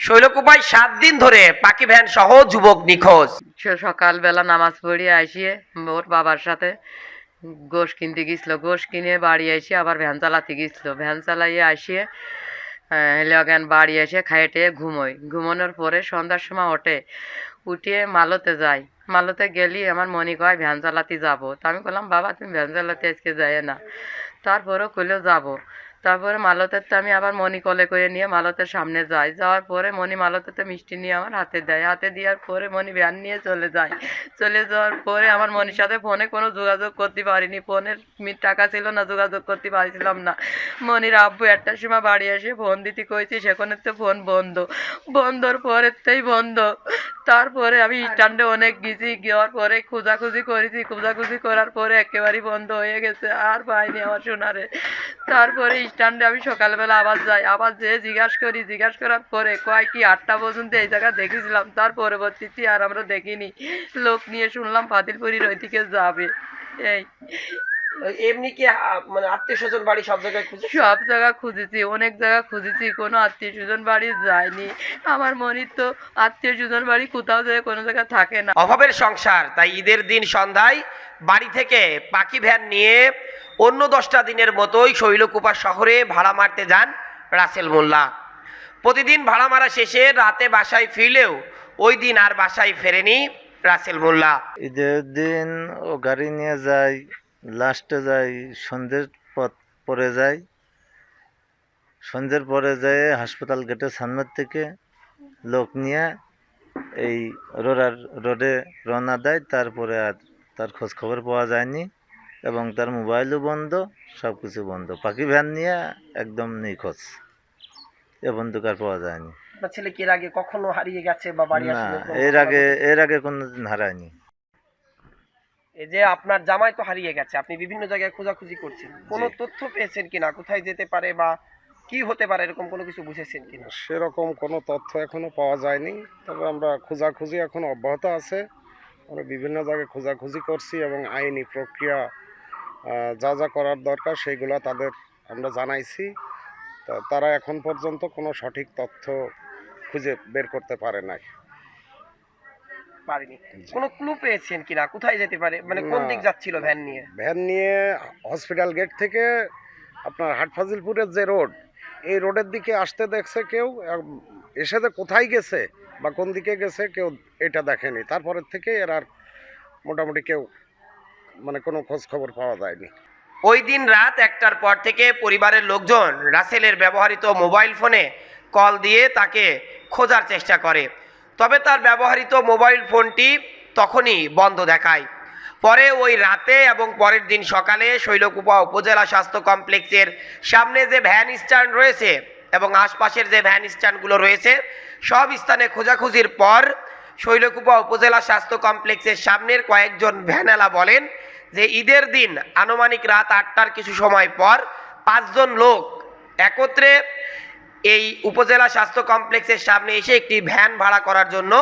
শৈলকুপায় 7 দিন ধরে পাখি ভ্যান সহ যুবক নিখোঁজ। সকালবেলা নামাজ পড়িয়ে আসিয়ে ওর বাবার সাথে গোশ কিনতে গেছিল, গোশ কিনে বাড়ি এসে আবার ভ্যান চালাতে গেছিল, ভ্যান চালাইয়ে আসিয়ে লগেন বাড়ি এসে খাইয়ে টেয়ে ঘুমানোর পরে সন্ধ্যার সময় উঠিয়ে মালতে যাই। মালতে গেলি আমার মনি কয় ভ্যান চালাতে যাবো। তা আমি বললাম বাবা তুমি ভ্যান চালাতে আজকে যায় না। তারপরেও কইলেও যাবো। তারপরে মালতের তো আমি আবার মনি কোলে করে নিয়ে মালতের সামনে যাই। যাওয়ার পরে মনি মালতেতে মিষ্টি নিয়ে আমার হাতে দেয়। হাতে দেওয়ার পরে মনি ভ্যান নিয়ে চলে যায়। চলে যাওয়ার পরে আমার মনির সাথে ফোনে কোনো যোগাযোগ করতে পারিনি, ফোনের টাকা ছিল না, যোগাযোগ করতে পারছিলাম না। মনির আব্বু একটার সময় বাড়ি এসে ফোন দিতে কইছি, সেখানে তো ফোন বন্ধর পরেতেই বন্ধ। তারপরে আমি স্ট্যান্ডে অনেক গেছি, যাওয়ার পরে খোঁজাখুঁজি করার পরে একেবারেই বন্ধ হয়ে গেছে, আর পাইনি আমার সোনারে। তারপরে স্ট্যান্ডে আমি সকালবেলা আবার যাই, আবার যেয়ে জিজ্ঞাসা করার পরে কয় কি 8টা পর্যন্ত এই জায়গা দেখেছিলাম, তার পরবর্তীতে আর আমরা দেখিনি। লোক নিয়ে শুনলাম ফাতিলপুরির ওইদিকে যাবে। এই এমনি কি মানে আত্মীয় স্বজন বাড়ি সব জায়গায় সব জায়গা খুঁজেছি, অনেক জায়গা খুঁজেছি, কোনো আত্মীয় স্বজন বাড়ি যায়নি। আমার মনির তো আত্মীয় স্বজন বাড়ি কোথাও যায় কোনো জায়গা থাকে না। অভাবের সংসার, তাই ঈদের দিন সন্ধ্যায় বাড়ি থেকে পাখি ভ্যান নিয়ে অন্য 10টা দিনের মতোই শৈলকুপা শহরে ভাড়া মারতে যান রাসেল মোল্লা। প্রতিদিন ভাড়া মারা শেষে রাতে বাসায় ফিরলেও ওই দিন আর বাসায় ফেরেনি রাসেল মোল্লা। ঈদের দিন ও গাড়ি নিয়ে যায়, লাস্টে যাই সন্ধ্যের পরে যায়, সন্ধ্যের পরে যায় হাসপাতাল গেটের সামনের থেকে লোক নিয়ে এই রোডে রওনা দেয়। তারপরে আর তার খোঁজ খবর পাওয়া যায়নি এবং তার মোবাইলও বন্ধ, সব কিছু বন্ধ। পাখি ভ্যান নিয়ে একদম নিখোঁজ, এ বন্ধুকার পাওয়া যায়নি। আপনার ছেলে কি এর আগে কখনো হারিয়ে গেছে বা বাড়ি না, আসলে? এর আগে কোনোদিন হারায়নি। এই যে আপনার জামাই তো হারিয়ে গেছে, আপনি বিভিন্ন জায়গায় খোঁজাখুঁজি করছেন, কোনো তথ্য পেয়েছেন কিনা, কোথায় যেতে পারে বা কি হতে পারে এরকম কোনো কিছু বুঝেছেন কিনা? সেরকম কোনো তথ্য এখনো পাওয়া যায়নি, তবে আমরা খোঁজাখুঁজি এখন অব্যাহত আছে। আমরা বিভিন্ন জায়গায় খোঁজাখুঁজি করছি এবং আইনি প্রক্রিয়া যা যা করার দরকার সেইগুলো তাদের আমরা জানাইছি। তারা এখন পর্যন্ত কোনো সঠিক তথ্য খুঁজে বের করতে পারে নাই। পারিনি। কোনো ক্লু পেয়েছেন কিনা, কোথায় যেতে পারে, মানে কোন দিক যাচ্ছিল ভ্যান নিয়ে? ভ্যান নিয়ে হসপিটাল গেট থেকে আপনার হাটফাজিলপুরের যে রোড, এই রোডের দিকে আসতে দেখছে কেউ, এসে যে কোথায় গেছে বা কোন দিকে গেছে কেউ এটা দেখেনি। তারপরের থেকে এর আর মোটামুটি কেউ মানে কোনো খোঁজ খবর পাওয়া যায়নি। ওই দিন রাত 1টার পর থেকে পরিবারের লোকজন রাসেলের ব্যবহৃত মোবাইল ফোনে কল দিয়ে তাকে খোঁজার চেষ্টা করে, তবে তার ব্যবহৃত মোবাইল ফোনটি তখনই বন্ধ দেখায়। পরে ওই রাতে এবং পরের দিন সকালে শৈলকুপা উপজেলা স্বাস্থ্য কমপ্লেক্সের সামনে যে ভ্যান স্ট্যান্ড রয়েছে এবং আশপাশের যে ভ্যান স্ট্যান্ডগুলো রয়েছে সব স্থানে খোঁজাখুঁজির পর শৈলকুপা উপজেলা স্বাস্থ্য কমপ্লেক্সের সামনের কয়েকজন ভ্যানওয়ালা বলেন যে ঈদের দিন আনুমানিক রাত 8টার কিছু সময় পর 5 জন লোক একত্রে এই উপজেলা স্বাস্থ্য কমপ্লেক্সের সামনে এসে একটি ভ্যান ভাড়া করার জন্য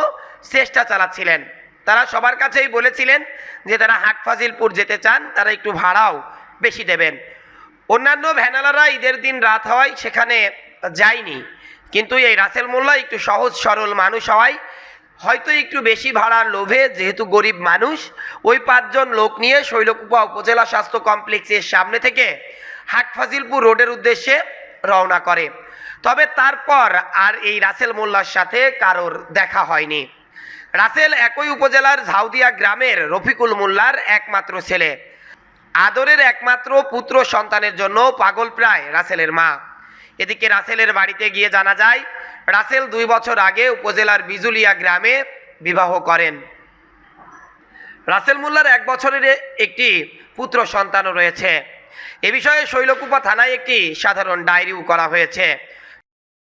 চেষ্টা চালাচ্ছিলেন। তারা সবার কাছেই বলেছিলেন যে তারা হাটফাজিলপুর যেতে চান, তারা একটু ভাড়াও বেশি দেবেন। অন্যান্য ভ্যানওয়ালারা ঈদের দিন রাত হওয়ায় সেখানে যায়নি, কিন্তু এই রাসেল মোল্লা একটু সহজ সরল মানুষ হওয়ায় হয়তো একটু বেশি ভাড়ার লোভে, যেহেতু গরিব মানুষ, ওই 5 জন লোক নিয়ে শৈলকুপা উপজেলা স্বাস্থ্য কমপ্লেক্সের সামনে থেকে হাটফাজিলপুর রোডের উদ্দেশ্যে রওনা করে। তবে তারপর আর এই রাসেল মোল্লার সাথে কারোর দেখা হয়নি। রাসেল একই উপজেলার ঝাউদিয়া গ্রামের রফিকুল মোল্লার একমাত্র ছেলে। আদরের একমাত্র পুত্র সন্তানের জন্য পাগল প্রায় রাসেলের মা। এদিকে রাসেলের বাড়িতে গিয়ে জানা যায় রাসেল 2 বছর আগে উপজেলার বিজুলিয়া গ্রামে বিবাহ করেন। রাসেল মোল্লার 1 বছরের একটি পুত্র সন্তানও রয়েছে। এ বিষয়ে শৈলকুপা থানায় একটি সাধারণ ডায়েরিও করা হয়েছে।